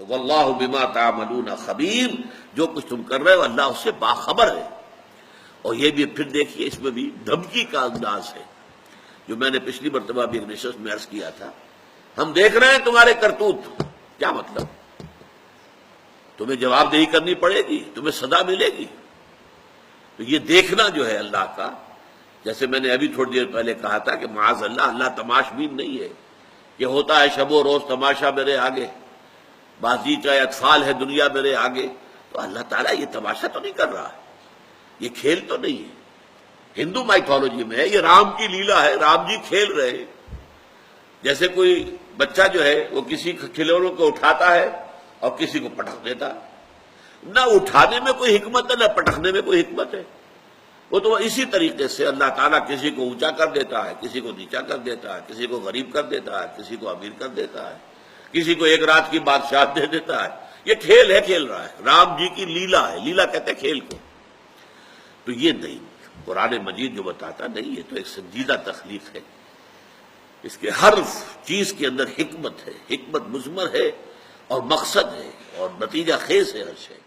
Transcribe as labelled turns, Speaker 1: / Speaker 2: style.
Speaker 1: تو واللہ بما تعملون خبیر، جو کچھ تم کر رہے ہو اللہ اس سے باخبر ہے۔ اور یہ بھی پھر دیکھیے اس میں بھی دھمکی کا انداز ہے، جو میں نے پچھلی مرتبہ بھی ایک نشست میں عرض کیا تھا، ہم دیکھ رہے ہیں تمہارے کرتوت، کیا مطلب؟ تمہیں جواب دہی کرنی پڑے گی، تمہیں سزا ملے گی۔ تو یہ دیکھنا جو ہے اللہ کا، جیسے میں نے ابھی تھوڑی دیر پہلے کہا تھا کہ معاذ اللہ تماش بین نہیں ہے، یہ ہوتا ہے شب و روز تماشا میرے آگے، بازی کا اطفال ہے دنیا میرے آگے۔ تو اللہ تعالیٰ یہ تماشا تو نہیں کر رہا ہے، یہ کھیل تو نہیں ہے۔ ہندو مائتھولوجی میں ہے یہ رام کی لیلا ہے، رام جی کھیل رہے ہیں۔ جیسے کوئی بچہ جو ہے وہ کسی کھلونوں کو اٹھاتا ہے اور کسی کو پٹک دیتا ہے، نہ اٹھانے میں کوئی حکمت ہے نہ پٹکنے میں کوئی حکمت ہے۔ وہ تو اسی طریقے سے اللہ تعالیٰ کسی کو اونچا کر دیتا ہے، کسی کو نیچا کر دیتا ہے، کسی کو غریب کر دیتا ہے، کسی کو امیر کر دیتا ہے، کسی کو ایک رات کی بادشاہت دے دیتا ہے۔ یہ کھیل ہے، کھیل رہا ہے، رام جی کی لیلا ہے، لیلا کہتے ہیں کھیل کو۔ تو یہ نہیں، قرآن مجید جو بتاتا نہیں، یہ تو ایک سنجیدہ تخلیق ہے، اس کے ہر چیز کے اندر حکمت ہے، حکمت مضمر ہے اور مقصد ہے اور نتیجہ خیز ہے ہر شے۔